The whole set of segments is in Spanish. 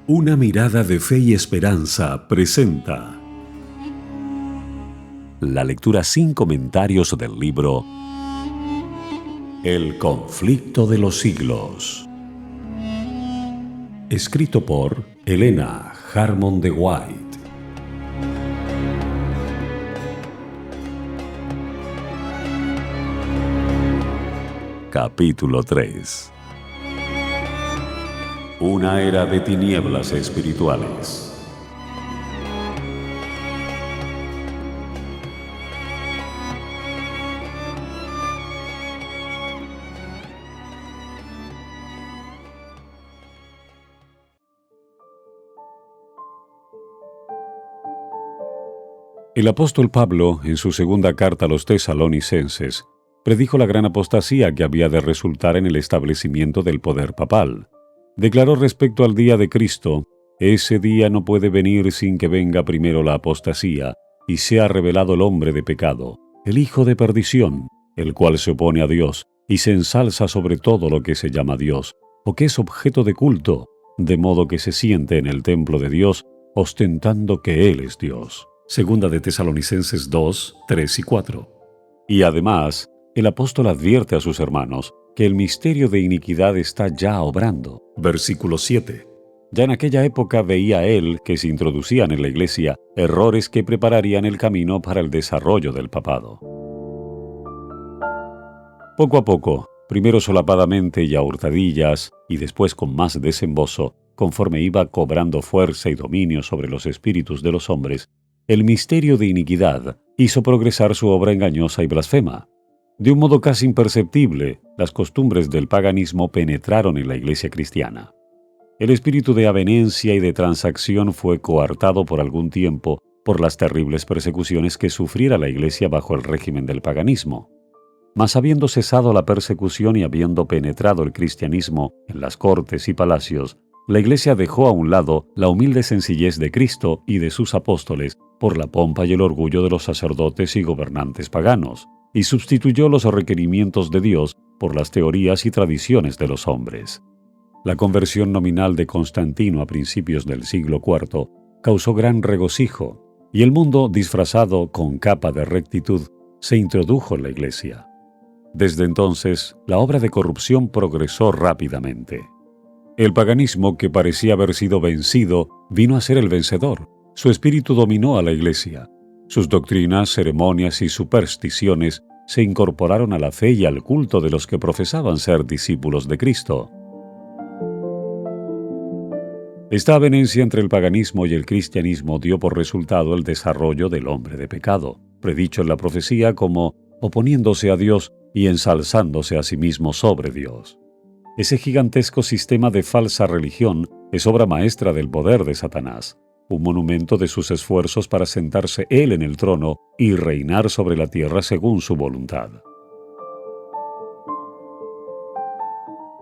Una mirada de fe y esperanza presenta la lectura sin comentarios del libro El conflicto de los siglos, escrito por Helena Harmon de White. Capítulo 3. Una era de tinieblas espirituales. El apóstol Pablo, en su segunda carta a los tesalonicenses, predijo la gran apostasía que había de resultar en el establecimiento del poder papal. Declaró respecto al día de Cristo: ese día no puede venir sin que venga primero la apostasía, y sea revelado el hombre de pecado, el hijo de perdición, el cual se opone a Dios, y se ensalza sobre todo lo que se llama Dios, o que es objeto de culto, de modo que se siente en el templo de Dios, ostentando que Él es Dios. Segunda de Tesalonicenses 2, 3 y 4. Y además, el apóstol advierte a sus hermanos que el misterio de iniquidad está ya obrando. Versículo 7. Ya en aquella época veía él que se introducían en la iglesia errores que prepararían el camino para el desarrollo del papado. Poco a poco, primero solapadamente y a hurtadillas, y después con más desembozo, conforme iba cobrando fuerza y dominio sobre los espíritus de los hombres, el misterio de iniquidad hizo progresar su obra engañosa y blasfema. De un modo casi imperceptible, las costumbres del paganismo penetraron en la iglesia cristiana. El espíritu de avenencia y de transacción fue coartado por algún tiempo por las terribles persecuciones que sufriera la iglesia bajo el régimen del paganismo. Mas habiendo cesado la persecución y habiendo penetrado el cristianismo en las cortes y palacios, la iglesia dejó a un lado la humilde sencillez de Cristo y de sus apóstoles por la pompa y el orgullo de los sacerdotes y gobernantes paganos, y sustituyó los requerimientos de Dios por las teorías y tradiciones de los hombres. La conversión nominal de Constantino a principios del siglo IV causó gran regocijo, y el mundo, disfrazado con capa de rectitud, se introdujo en la iglesia. Desde entonces, la obra de corrupción progresó rápidamente. El paganismo, que parecía haber sido vencido, vino a ser el vencedor. Su espíritu dominó a la iglesia. Sus doctrinas, ceremonias y supersticiones se incorporaron a la fe y al culto de los que profesaban ser discípulos de Cristo. Esta avenencia entre el paganismo y el cristianismo dio por resultado el desarrollo del hombre de pecado, predicho en la profecía como oponiéndose a Dios y ensalzándose a sí mismo sobre Dios. Ese gigantesco sistema de falsa religión es obra maestra del poder de Satanás, un monumento de sus esfuerzos para sentarse él en el trono y reinar sobre la tierra según su voluntad.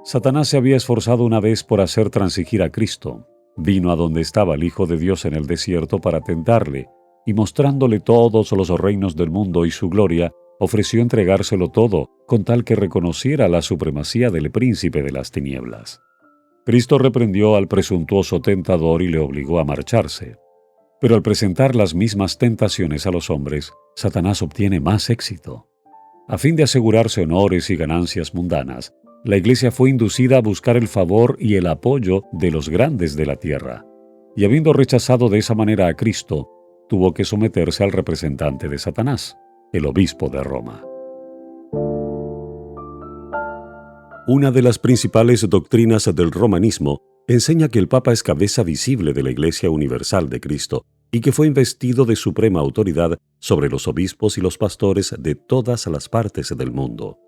Satanás se había esforzado una vez por hacer transigir a Cristo. Vino a donde estaba el Hijo de Dios en el desierto para tentarle, y mostrándole todos los reinos del mundo y su gloria, ofreció entregárselo todo, con tal que reconociera la supremacía del príncipe de las tinieblas. Cristo reprendió al presuntuoso tentador y le obligó a marcharse. Pero al presentar las mismas tentaciones a los hombres, Satanás obtiene más éxito. A fin de asegurarse honores y ganancias mundanas, la iglesia fue inducida a buscar el favor y el apoyo de los grandes de la tierra, y habiendo rechazado de esa manera a Cristo, tuvo que someterse al representante de Satanás, el obispo de Roma. Una de las principales doctrinas del romanismo enseña que el Papa es cabeza visible de la Iglesia Universal de Cristo y que fue investido de suprema autoridad sobre los obispos y los pastores de todas las partes del mundo.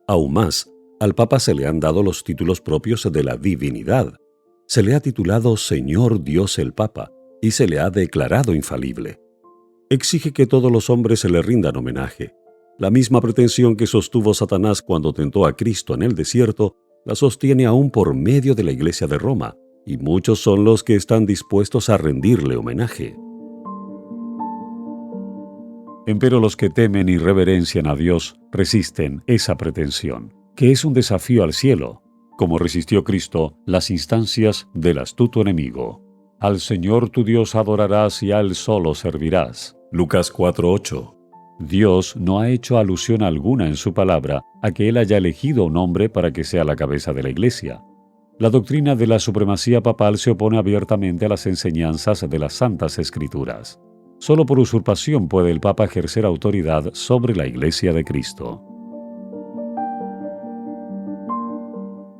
Aún más, al Papa se le han dado los títulos propios de la divinidad. Se le ha titulado Señor Dios el Papa y se le ha declarado infalible. Exige que todos los hombres se le rindan homenaje. La misma pretensión que sostuvo Satanás cuando tentó a Cristo en el desierto, la sostiene aún por medio de la Iglesia de Roma, y muchos son los que están dispuestos a rendirle homenaje. Empero los que temen y reverencian a Dios resisten esa pretensión, que es un desafío al cielo, como resistió Cristo las instancias del astuto enemigo. Al Señor tu Dios adorarás y a Él solo servirás. Lucas 4:8. Dios no ha hecho alusión alguna en su palabra a que Él haya elegido un hombre para que sea la cabeza de la Iglesia. La doctrina de la supremacía papal se opone abiertamente a las enseñanzas de las Santas Escrituras. Solo por usurpación puede el Papa ejercer autoridad sobre la Iglesia de Cristo.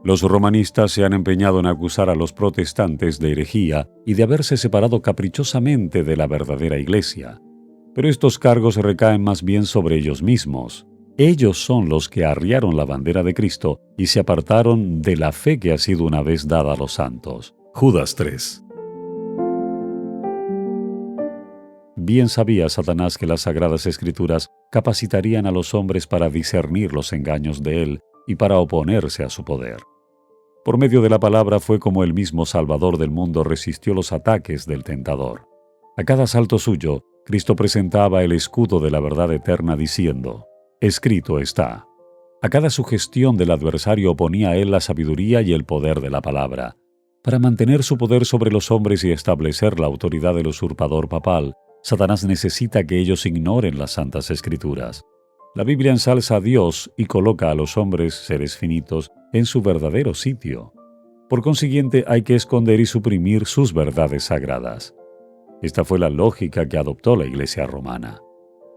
Los romanistas se han empeñado en acusar a los protestantes de herejía y de haberse separado caprichosamente de la verdadera Iglesia. Pero estos cargos recaen más bien sobre ellos mismos. Ellos son los que arriaron la bandera de Cristo y se apartaron de la fe que ha sido una vez dada a los santos. Judas 3. Bien sabía Satanás que las Sagradas Escrituras capacitarían a los hombres para discernir los engaños de él y para oponerse a su poder. Por medio de la palabra fue como el mismo Salvador del mundo resistió los ataques del tentador. A cada asalto suyo, Cristo presentaba el escudo de la verdad eterna diciendo: «Escrito está». A cada sugestión del adversario oponía a él la sabiduría y el poder de la palabra. Para mantener su poder sobre los hombres y establecer la autoridad del usurpador papal, Satanás necesita que ellos ignoren las Santas Escrituras. La Biblia ensalza a Dios y coloca a los hombres, seres finitos, en su verdadero sitio. Por consiguiente, hay que esconder y suprimir sus verdades sagradas. Esta fue la lógica que adoptó la Iglesia romana.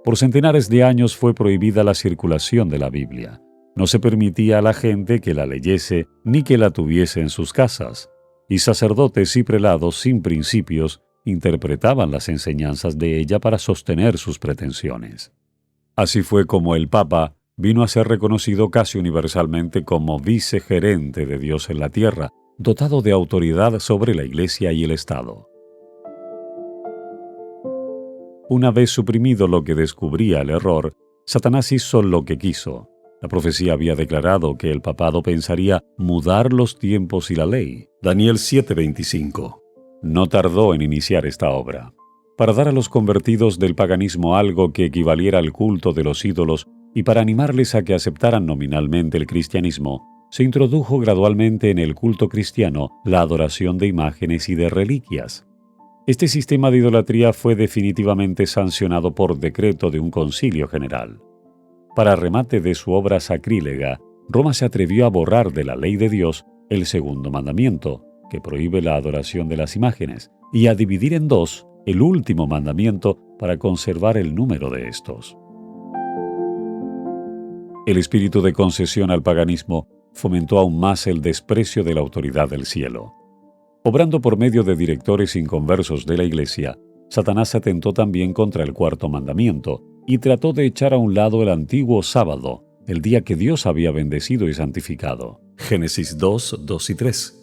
Por centenares de años fue prohibida la circulación de la Biblia. No se permitía a la gente que la leyese ni que la tuviese en sus casas. Y sacerdotes y prelados sin principios interpretaban las enseñanzas de ella para sostener sus pretensiones. Así fue como el Papa vino a ser reconocido casi universalmente como vicegerente de Dios en la tierra, dotado de autoridad sobre la Iglesia y el Estado. Una vez suprimido lo que descubría el error, Satanás hizo lo que quiso. La profecía había declarado que el papado pensaría mudar los tiempos y la ley. Daniel 7:25. No tardó en iniciar esta obra. Para dar a los convertidos del paganismo algo que equivaliera al culto de los ídolos y para animarles a que aceptaran nominalmente el cristianismo, se introdujo gradualmente en el culto cristiano la adoración de imágenes y de reliquias. Este sistema de idolatría fue definitivamente sancionado por decreto de un concilio general. Para remate de su obra sacrílega, Roma se atrevió a borrar de la ley de Dios el segundo mandamiento, que prohíbe la adoración de las imágenes, y a dividir en dos el último mandamiento para conservar el número de estos. El espíritu de concesión al paganismo fomentó aún más el desprecio de la autoridad del cielo. Obrando por medio de directores inconversos de la Iglesia, Satanás atentó también contra el cuarto mandamiento y trató de echar a un lado el antiguo sábado, el día que Dios había bendecido y santificado. Génesis 2, 2 y 3.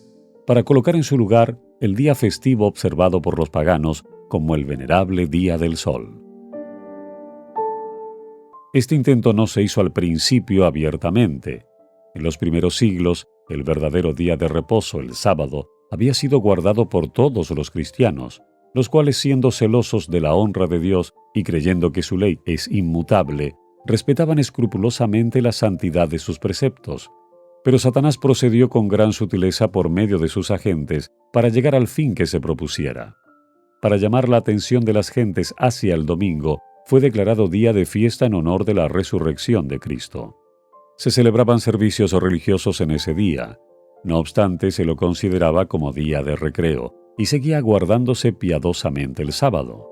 Para colocar en su lugar el día festivo observado por los paganos como el venerable Día del Sol. Este intento no se hizo al principio abiertamente. En los primeros siglos, el verdadero día de reposo, el sábado, había sido guardado por todos los cristianos, los cuales, siendo celosos de la honra de Dios y creyendo que su ley es inmutable, respetaban escrupulosamente la santidad de sus preceptos. Pero Satanás procedió con gran sutileza por medio de sus agentes para llegar al fin que se propusiera. Para llamar la atención de las gentes hacia el domingo, fue declarado día de fiesta en honor de la resurrección de Cristo. Se celebraban servicios religiosos en ese día. No obstante, se lo consideraba como día de recreo y seguía guardándose piadosamente el sábado.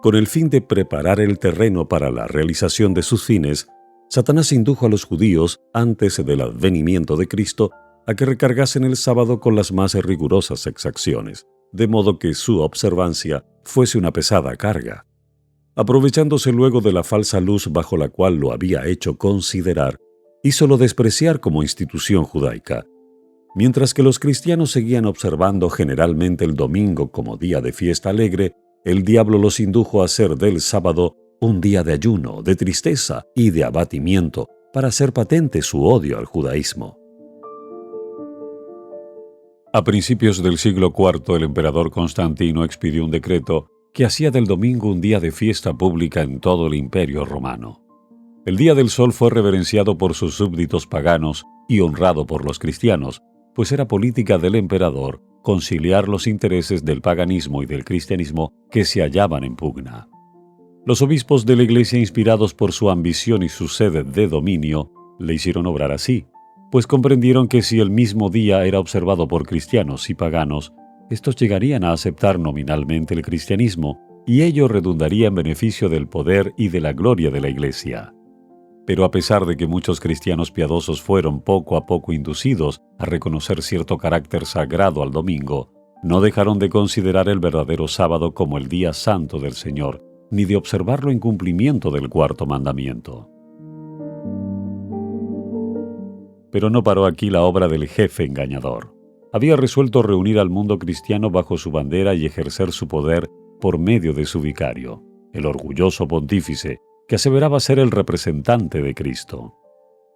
Con el fin de preparar el terreno para la realización de sus fines, Satanás indujo a los judíos, antes del advenimiento de Cristo, a que recargasen el sábado con las más rigurosas exacciones, de modo que su observancia fuese una pesada carga. Aprovechándose luego de la falsa luz bajo la cual lo había hecho considerar, hízolo despreciar como institución judaica. Mientras que los cristianos seguían observando generalmente el domingo como día de fiesta alegre, el diablo los indujo a hacer del sábado un día de ayuno, de tristeza y de abatimiento, para hacer patente su odio al judaísmo. A principios del siglo IV, el emperador Constantino expidió un decreto que hacía del domingo un día de fiesta pública en todo el Imperio romano. El Día del Sol fue reverenciado por sus súbditos paganos y honrado por los cristianos, pues era política del emperador conciliar los intereses del paganismo y del cristianismo que se hallaban en pugna. Los obispos de la Iglesia, inspirados por su ambición y su sed de dominio, le hicieron obrar así, pues comprendieron que si el mismo día era observado por cristianos y paganos, estos llegarían a aceptar nominalmente el cristianismo, y ello redundaría en beneficio del poder y de la gloria de la Iglesia. Pero a pesar de que muchos cristianos piadosos fueron poco a poco inducidos a reconocer cierto carácter sagrado al domingo, no dejaron de considerar el verdadero sábado como el día santo del Señor, ni de observarlo en cumplimiento del cuarto mandamiento. Pero no paró aquí la obra del jefe engañador. Había resuelto reunir al mundo cristiano bajo su bandera y ejercer su poder por medio de su vicario, el orgulloso pontífice, que aseveraba ser el representante de Cristo.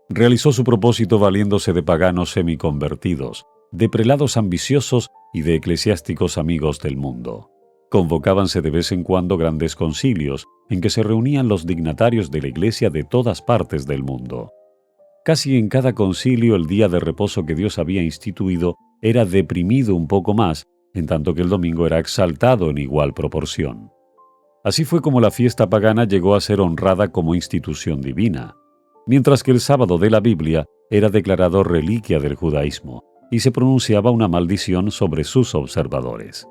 Realizó su propósito valiéndose de paganos semiconvertidos, de prelados ambiciosos y de eclesiásticos amigos del mundo. Convocábanse de vez en cuando grandes concilios en que se reunían los dignatarios de la Iglesia de todas partes del mundo. Casi en cada concilio el día de reposo que Dios había instituido era deprimido un poco más, en tanto que el domingo era exaltado en igual proporción. Así fue como la fiesta pagana llegó a ser honrada como institución divina, mientras que el sábado de la Biblia era declarado reliquia del judaísmo y se pronunciaba una maldición sobre sus observadores.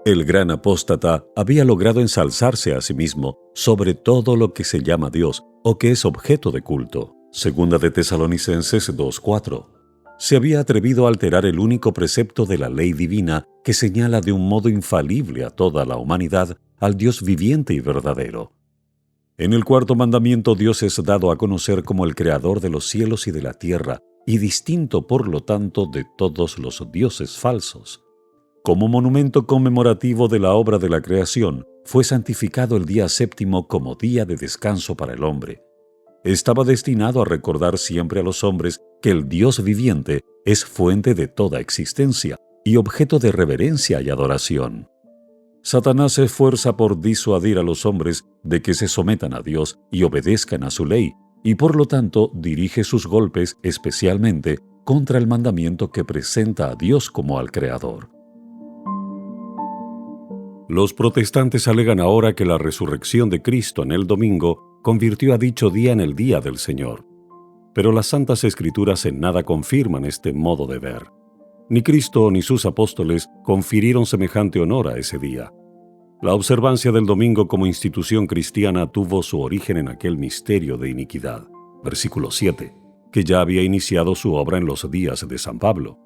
El gran apóstata había logrado ensalzarse a sí mismo sobre todo lo que se llama Dios o que es objeto de culto. Segunda de Tesalonicenses 2:4. Se había atrevido a alterar el único precepto de la ley divina que señala de un modo infalible a toda la humanidad al Dios viviente y verdadero. En el cuarto mandamiento Dios es dado a conocer como el creador de los cielos y de la tierra, y distinto por lo tanto de todos los dioses falsos. Como monumento conmemorativo de la obra de la creación, fue santificado el día séptimo como día de descanso para el hombre. Estaba destinado a recordar siempre a los hombres que el Dios viviente es fuente de toda existencia y objeto de reverencia y adoración. Satanás se esfuerza por disuadir a los hombres de que se sometan a Dios y obedezcan a su ley, y por lo tanto dirige sus golpes especialmente contra el mandamiento que presenta a Dios como al Creador. Los protestantes alegan ahora que la resurrección de Cristo en el domingo convirtió a dicho día en el día del Señor. Pero las Santas Escrituras en nada confirman este modo de ver. Ni Cristo ni sus apóstoles confirieron semejante honor a ese día. La observancia del domingo como institución cristiana tuvo su origen en aquel misterio de iniquidad, versículo 7, que ya había iniciado su obra en los días de San Pablo.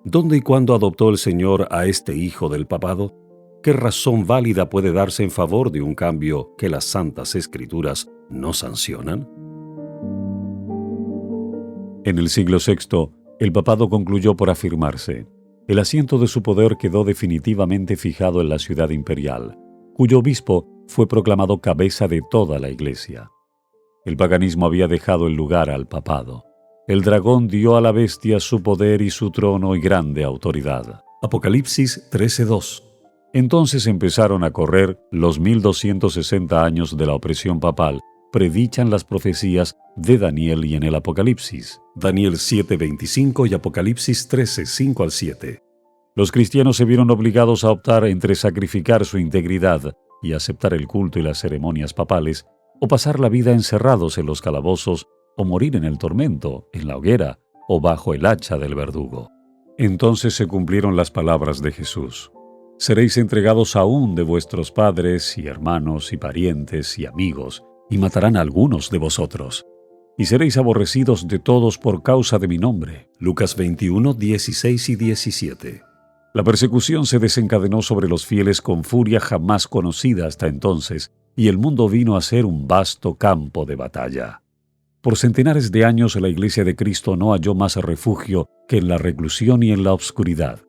¿Dónde y cuándo adoptó el Señor a este hijo del papado? ¿Qué razón válida puede darse en favor de un cambio que las Santas Escrituras no sancionan? En el siglo VI, el papado concluyó por afirmarse. El asiento de su poder quedó definitivamente fijado en la ciudad imperial, cuyo obispo fue proclamado cabeza de toda la Iglesia. El paganismo había dejado el lugar al papado. El dragón dio a la bestia su poder y su trono y grande autoridad. Apocalipsis 13:2. Entonces empezaron a correr los 1260 años de la opresión papal, predichan las profecías de Daniel y en el Apocalipsis, Daniel 7:25 y Apocalipsis 13:5 al 7. Los cristianos se vieron obligados a optar entre sacrificar su integridad y aceptar el culto y las ceremonias papales, o pasar la vida encerrados en los calabozos, o morir en el tormento, en la hoguera, o bajo el hacha del verdugo. Entonces se cumplieron las palabras de Jesús. Seréis entregados aún de vuestros padres y hermanos y parientes y amigos, y matarán a algunos de vosotros. Y seréis aborrecidos de todos por causa de mi nombre. Lucas 21, 16 y 17. La persecución se desencadenó sobre los fieles con furia jamás conocida hasta entonces, y el mundo vino a ser un vasto campo de batalla. Por centenares de años la Iglesia de Cristo no halló más refugio que en la reclusión y en la obscuridad.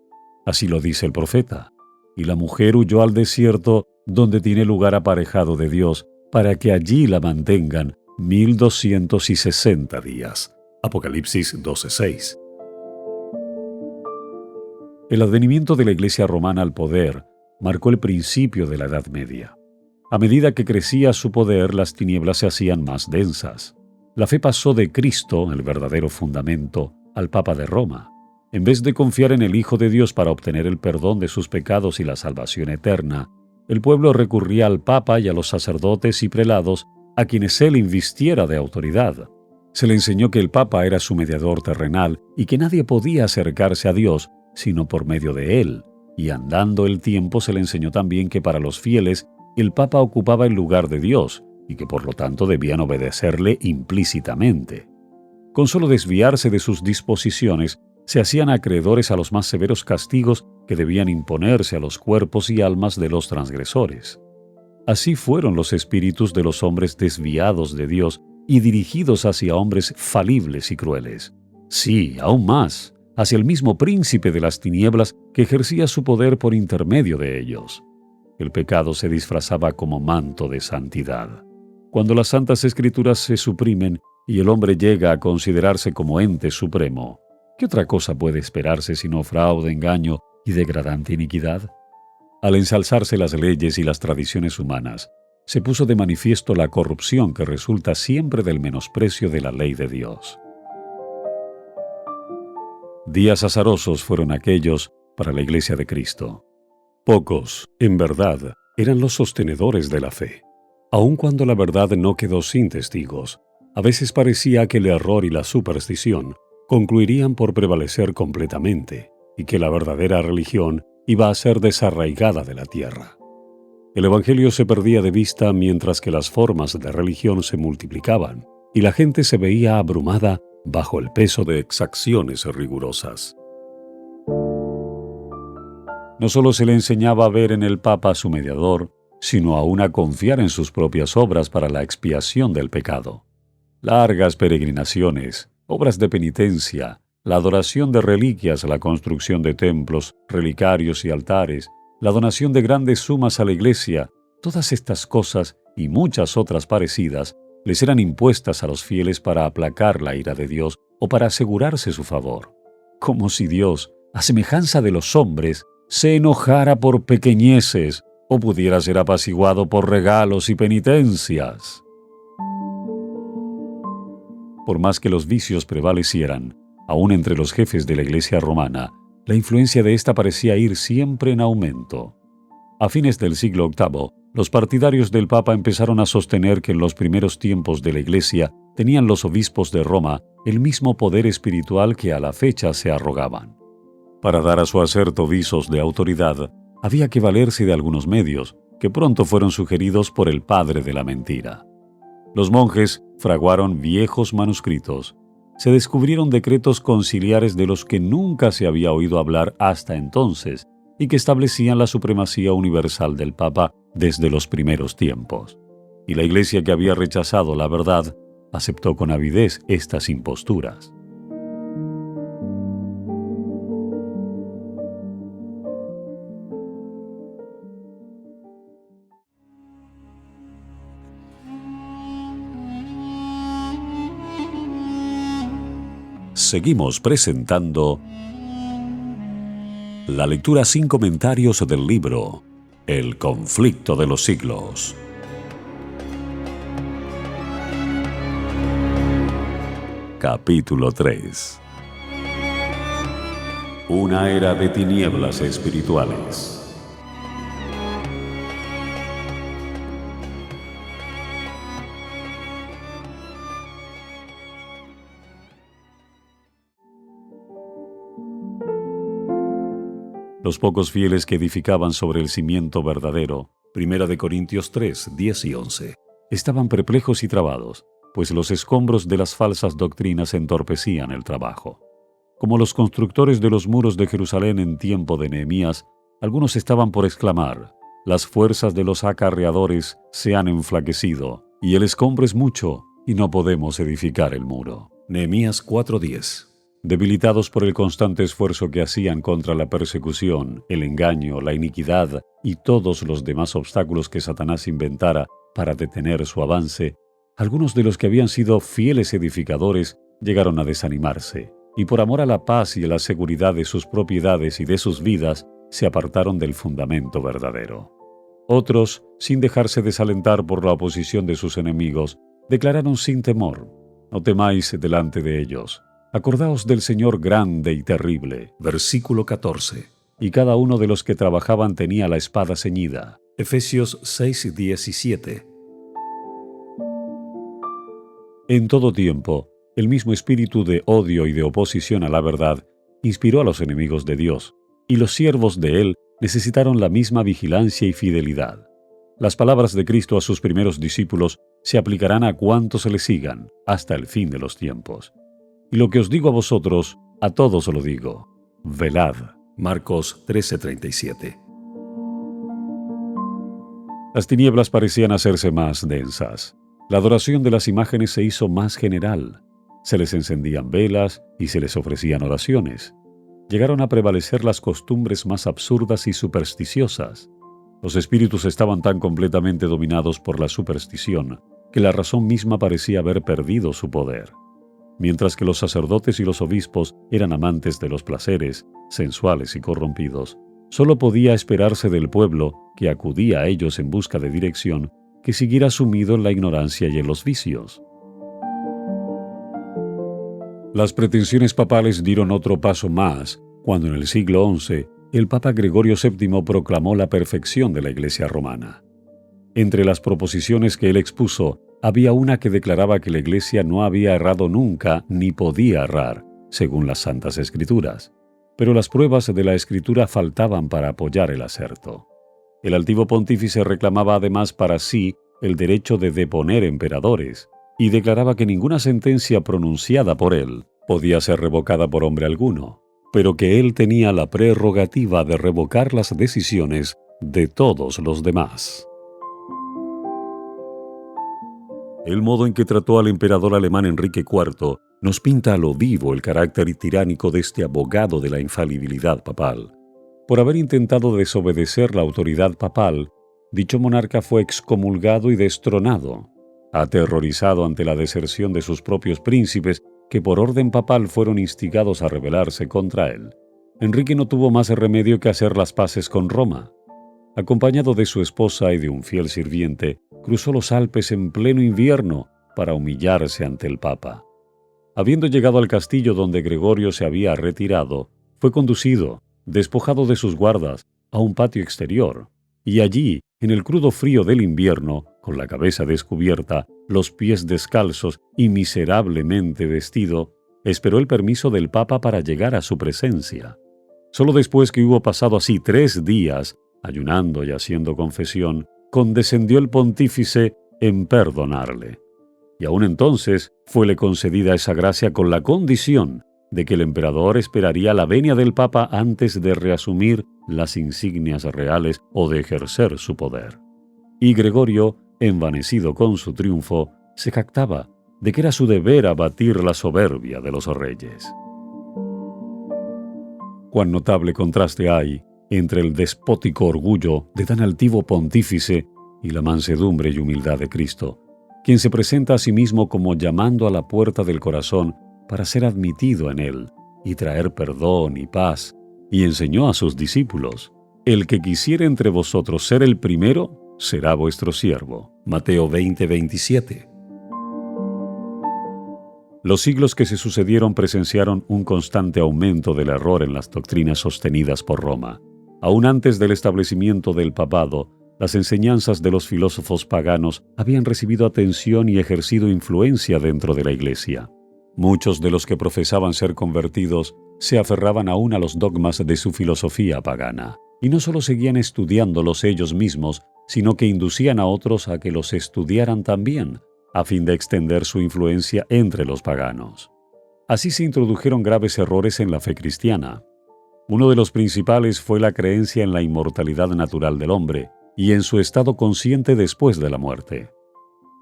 Así lo dice el profeta. Y la mujer huyó al desierto, donde tiene lugar aparejado de Dios, para que allí la mantengan 1260 días. Apocalipsis 12:6. El advenimiento de la Iglesia romana al poder marcó el principio de la Edad Media. A medida que crecía su poder, las tinieblas se hacían más densas. La fe pasó de Cristo, el verdadero fundamento, al Papa de Roma. En vez de confiar en el Hijo de Dios para obtener el perdón de sus pecados y la salvación eterna, el pueblo recurría al Papa y a los sacerdotes y prelados a quienes él invistiera de autoridad. Se le enseñó que el Papa era su mediador terrenal y que nadie podía acercarse a Dios sino por medio de él. Y andando el tiempo se le enseñó también que para los fieles el Papa ocupaba el lugar de Dios y que por lo tanto debían obedecerle implícitamente. Con solo desviarse de sus disposiciones, se hacían acreedores a los más severos castigos que debían imponerse a los cuerpos y almas de los transgresores. Así fueron los espíritus de los hombres desviados de Dios y dirigidos hacia hombres falibles y crueles. Sí, aún más, hacia el mismo príncipe de las tinieblas que ejercía su poder por intermedio de ellos. El pecado se disfrazaba como manto de santidad. Cuando las santas escrituras se suprimen y el hombre llega a considerarse como ente supremo, ¿qué otra cosa puede esperarse sino fraude, engaño y degradante iniquidad? Al ensalzarse las leyes y las tradiciones humanas, se puso de manifiesto la corrupción que resulta siempre del menosprecio de la ley de Dios. Días azarosos fueron aquellos para la Iglesia de Cristo. Pocos, en verdad, eran los sostenedores de la fe. Aun cuando la verdad no quedó sin testigos, a veces parecía que el error y la superstición concluirían por prevalecer completamente y que la verdadera religión iba a ser desarraigada de la tierra. El Evangelio se perdía de vista mientras que las formas de religión se multiplicaban y la gente se veía abrumada bajo el peso de exacciones rigurosas. No solo se le enseñaba a ver en el Papa a su mediador, sino aún a confiar en sus propias obras para la expiación del pecado. Largas peregrinaciones, obras de penitencia, la adoración de reliquias, la construcción de templos, relicarios y altares, la donación de grandes sumas a la Iglesia, todas estas cosas y muchas otras parecidas les eran impuestas a los fieles para aplacar la ira de Dios o para asegurarse su favor. Como si Dios, a semejanza de los hombres, se enojara por pequeñeces o pudiera ser apaciguado por regalos y penitencias. Por más que los vicios prevalecieran, aún entre los jefes de la Iglesia romana, la influencia de ésta parecía ir siempre en aumento. A fines del siglo VIII, los partidarios del Papa empezaron a sostener que en los primeros tiempos de la Iglesia tenían los obispos de Roma el mismo poder espiritual que a la fecha se arrogaban. Para dar a su aserto visos de autoridad, había que valerse de algunos medios, que pronto fueron sugeridos por el padre de la mentira. Los monjes fraguaron viejos manuscritos. Se descubrieron decretos conciliares de los que nunca se había oído hablar hasta entonces y que establecían la supremacía universal del Papa desde los primeros tiempos. Y la Iglesia, que había rechazado la verdad, aceptó con avidez estas imposturas. Seguimos presentando la lectura sin comentarios del libro El conflicto de los siglos. Capítulo 3. Una era de tinieblas espirituales. Los pocos fieles que edificaban sobre el cimiento verdadero, 1 Corintios 3, 10 y 11, estaban perplejos y trabados, pues los escombros de las falsas doctrinas entorpecían el trabajo. Como los constructores de los muros de Jerusalén en tiempo de Nehemías, algunos estaban por exclamar: las fuerzas de los acarreadores se han enflaquecido, y el escombro es mucho, y no podemos edificar el muro. Nehemías 4:10. Debilitados por el constante esfuerzo que hacían contra la persecución, el engaño, la iniquidad y todos los demás obstáculos que Satanás inventara para detener su avance, algunos de los que habían sido fieles edificadores llegaron a desanimarse, y por amor a la paz y a la seguridad de sus propiedades y de sus vidas, se apartaron del fundamento verdadero. Otros, sin dejarse desalentar por la oposición de sus enemigos, declararon sin temor: no temáis delante de ellos. Acordaos del Señor grande y terrible. Versículo 14. Y cada uno de los que trabajaban tenía la espada ceñida. Efesios 6:17. En todo tiempo, el mismo espíritu de odio y de oposición a la verdad inspiró a los enemigos de Dios, y los siervos de Él necesitaron la misma vigilancia y fidelidad. Las palabras de Cristo a sus primeros discípulos se aplicarán a cuantos se le sigan hasta el fin de los tiempos. Y lo que os digo a vosotros, a todos lo digo: velad. Marcos 13:37. Las tinieblas parecían hacerse más densas. La adoración de las imágenes se hizo más general. Se les encendían velas y se les ofrecían oraciones. Llegaron a prevalecer las costumbres más absurdas y supersticiosas. Los espíritus estaban tan completamente dominados por la superstición que la razón misma parecía haber perdido su poder. Mientras que los sacerdotes y los obispos eran amantes de los placeres, sensuales y corrompidos, solo podía esperarse del pueblo, que acudía a ellos en busca de dirección, que siguiera sumido en la ignorancia y en los vicios. Las pretensiones papales dieron otro paso más cuando en el siglo XI el Papa Gregorio VII proclamó la perfección de la Iglesia romana. Entre las proposiciones que él expuso, había una que declaraba que la Iglesia no había errado nunca ni podía errar, según las Santas Escrituras. Pero las pruebas de la Escritura faltaban para apoyar el aserto. El altivo pontífice reclamaba además para sí el derecho de deponer emperadores, y declaraba que ninguna sentencia pronunciada por él podía ser revocada por hombre alguno, pero que él tenía la prerrogativa de revocar las decisiones de todos los demás. El modo en que trató al emperador alemán Enrique IV nos pinta a lo vivo el carácter tiránico de este abogado de la infalibilidad papal. Por haber intentado desobedecer la autoridad papal, dicho monarca fue excomulgado y destronado. Aterrorizado ante la deserción de sus propios príncipes, que por orden papal fueron instigados a rebelarse contra él, Enrique no tuvo más remedio que hacer las paces con Roma. Acompañado de su esposa y de un fiel sirviente, cruzó los Alpes en pleno invierno para humillarse ante el Papa. Habiendo llegado al castillo donde Gregorio se había retirado, fue conducido, despojado de sus guardas, a un patio exterior, y allí, en el crudo frío del invierno, con la cabeza descubierta, los pies descalzos y miserablemente vestido, esperó el permiso del Papa para llegar a su presencia. Solo después que hubo pasado así 3 días, ayunando y haciendo confesión, condescendió el pontífice en perdonarle. Y aún entonces fuele concedida esa gracia con la condición de que el emperador esperaría la venia del Papa antes de reasumir las insignias reales o de ejercer su poder. Y Gregorio, envanecido con su triunfo, se jactaba de que era su deber abatir la soberbia de los reyes. Cuán notable contraste hay entre el despótico orgullo de tan altivo pontífice y la mansedumbre y humildad de Cristo, quien se presenta a sí mismo como llamando a la puerta del corazón para ser admitido en él y traer perdón y paz, y enseñó a sus discípulos: el que quisiere entre vosotros ser el primero, será vuestro siervo. Mateo 20:27. Los siglos que se sucedieron presenciaron un constante aumento del error en las doctrinas sostenidas por Roma. Aún antes del establecimiento del papado, las enseñanzas de los filósofos paganos habían recibido atención y ejercido influencia dentro de la Iglesia. Muchos de los que profesaban ser convertidos se aferraban aún a los dogmas de su filosofía pagana, y no solo seguían estudiándolos ellos mismos, sino que inducían a otros a que los estudiaran también, a fin de extender su influencia entre los paganos. Así se introdujeron graves errores en la fe cristiana. Uno de los principales fue la creencia en la inmortalidad natural del hombre y en su estado consciente después de la muerte.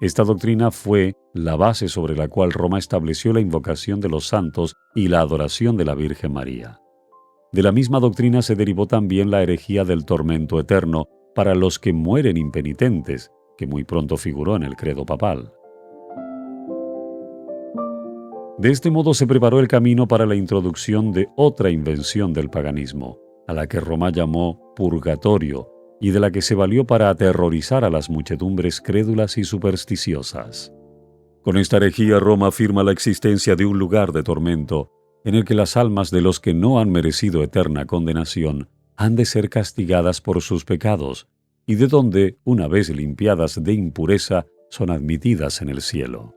Esta doctrina fue la base sobre la cual Roma estableció la invocación de los santos y la adoración de la Virgen María. De la misma doctrina se derivó también la herejía del tormento eterno para los que mueren impenitentes, que muy pronto figuró en el credo papal. De este modo se preparó el camino para la introducción de otra invención del paganismo, a la que Roma llamó purgatorio, y de la que se valió para aterrorizar a las muchedumbres crédulas y supersticiosas. Con esta herejía, Roma afirma la existencia de un lugar de tormento en el que las almas de los que no han merecido eterna condenación han de ser castigadas por sus pecados, y de donde, una vez limpiadas de impureza, son admitidas en el cielo.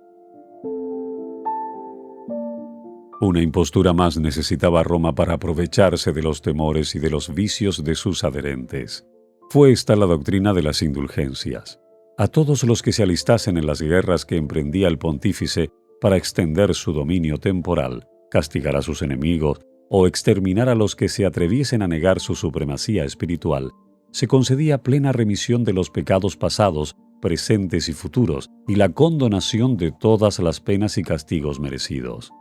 Una impostura más necesitaba Roma para aprovecharse de los temores y de los vicios de sus adherentes. Fue esta la doctrina de las indulgencias. A todos los que se alistasen en las guerras que emprendía el pontífice para extender su dominio temporal, castigar a sus enemigos o exterminar a los que se atreviesen a negar su supremacía espiritual, se concedía plena remisión de los pecados pasados, presentes y futuros, y la condonación de todas las penas y castigos merecidos.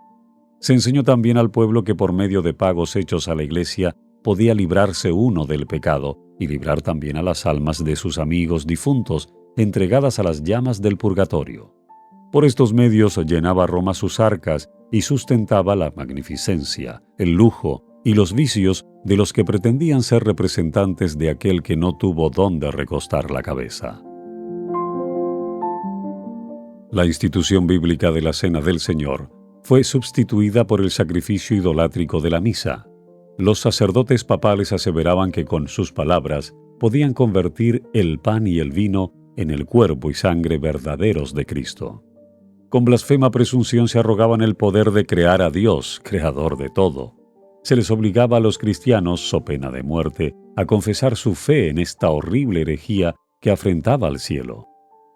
Se enseñó también al pueblo que por medio de pagos hechos a la Iglesia podía librarse uno del pecado y librar también a las almas de sus amigos difuntos entregadas a las llamas del purgatorio. Por estos medios llenaba Roma sus arcas y sustentaba la magnificencia, el lujo y los vicios de los que pretendían ser representantes de aquel que no tuvo dónde recostar la cabeza. La institución bíblica de la Cena del Señor fue sustituida por el sacrificio idolátrico de la misa. Los sacerdotes papales aseveraban que con sus palabras podían convertir el pan y el vino en el cuerpo y sangre verdaderos de Cristo. Con blasfema presunción se arrogaban el poder de crear a Dios, creador de todo. Se les obligaba a los cristianos, so pena de muerte, a confesar su fe en esta horrible herejía que afrentaba al cielo.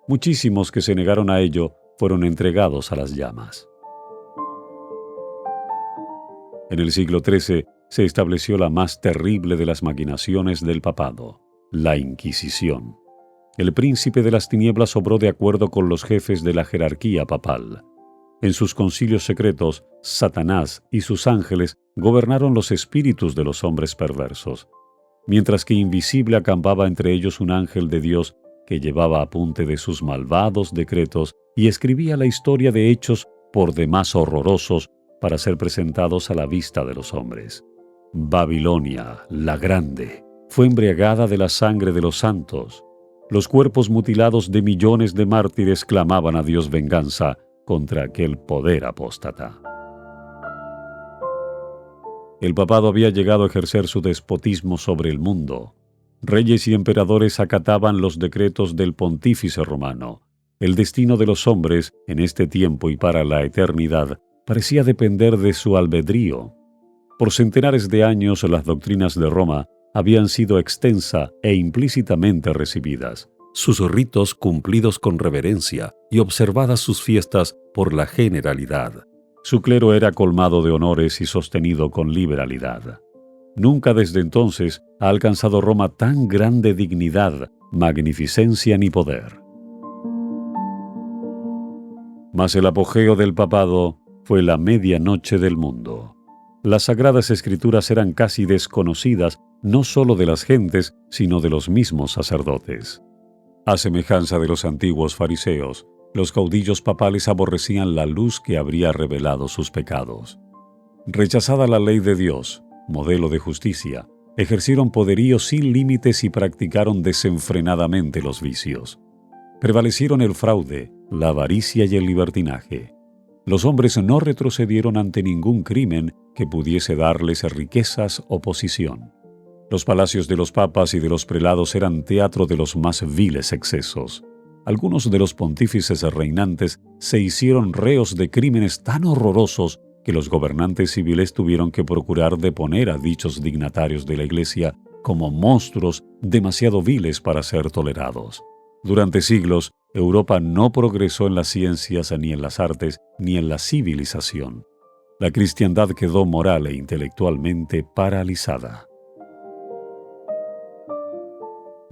Muchísimos que se negaron a ello fueron entregados a las llamas. En el siglo XIII se estableció la más terrible de las maquinaciones del papado, la Inquisición. El príncipe de las tinieblas obró de acuerdo con los jefes de la jerarquía papal. En sus concilios secretos, Satanás y sus ángeles gobernaron los espíritus de los hombres perversos, mientras que invisible acampaba entre ellos un ángel de Dios que llevaba apunte de sus malvados decretos y escribía la historia de hechos por demás horrorosos para ser presentados a la vista de los hombres. Babilonia, la grande, fue embriagada de la sangre de los santos. Los cuerpos mutilados de millones de mártires clamaban a Dios venganza contra aquel poder apóstata. El papado había llegado a ejercer su despotismo sobre el mundo. Reyes y emperadores acataban los decretos del pontífice romano. El destino de los hombres, en este tiempo y para la eternidad, parecía depender de su albedrío. Por centenares de años las doctrinas de Roma habían sido extensa e implícitamente recibidas, sus ritos cumplidos con reverencia y observadas sus fiestas por la generalidad. Su clero era colmado de honores y sostenido con liberalidad. Nunca desde entonces ha alcanzado Roma tan grande dignidad, magnificencia ni poder. Mas el apogeo del papado fue la medianoche del mundo. Las sagradas escrituras eran casi desconocidas no solo de las gentes, sino de los mismos sacerdotes. A semejanza de los antiguos fariseos, los caudillos papales aborrecían la luz que habría revelado sus pecados. Rechazada la ley de Dios, modelo de justicia, ejercieron poderío sin límites y practicaron desenfrenadamente los vicios. Prevalecieron el fraude, la avaricia y el libertinaje. Los hombres no retrocedieron ante ningún crimen que pudiese darles riquezas o posición. Los palacios de los papas y de los prelados eran teatro de los más viles excesos. Algunos de los pontífices reinantes se hicieron reos de crímenes tan horrorosos que los gobernantes civiles tuvieron que procurar deponer a dichos dignatarios de la Iglesia como monstruos demasiado viles para ser tolerados. Durante siglos, Europa no progresó en las ciencias, ni en las artes, ni en la civilización. La cristiandad quedó moral e intelectualmente paralizada.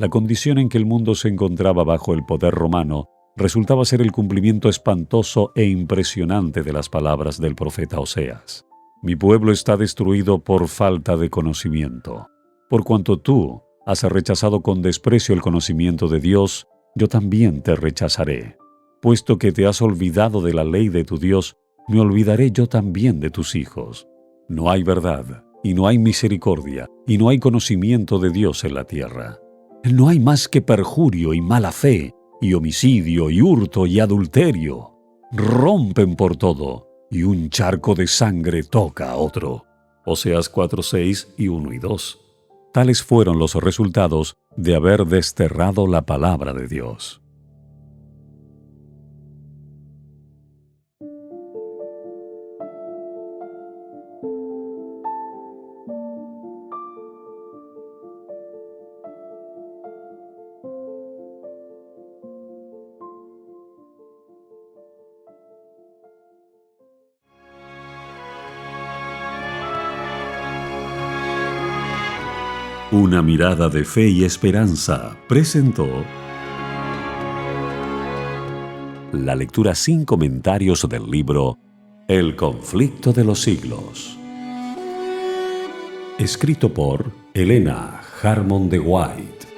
La condición en que el mundo se encontraba bajo el poder romano resultaba ser el cumplimiento espantoso e impresionante de las palabras del profeta Oseas. Mi pueblo está destruido por falta de conocimiento. Por cuanto tú has rechazado con desprecio el conocimiento de Dios, yo también te rechazaré. Puesto que te has olvidado de la ley de tu Dios, me olvidaré yo también de tus hijos. No hay verdad, y no hay misericordia, y no hay conocimiento de Dios en la tierra. No hay más que perjurio y mala fe, y homicidio y hurto y adulterio. rompen por todo, y un charco de sangre toca a otro. Oseas 4:6 y 1 y 2. Tales fueron los resultados de haber desterrado la palabra de Dios. Una mirada de fe y esperanza presentó La lectura sin comentarios del libro El conflicto de los siglos, escrito por Elena Harmon de White.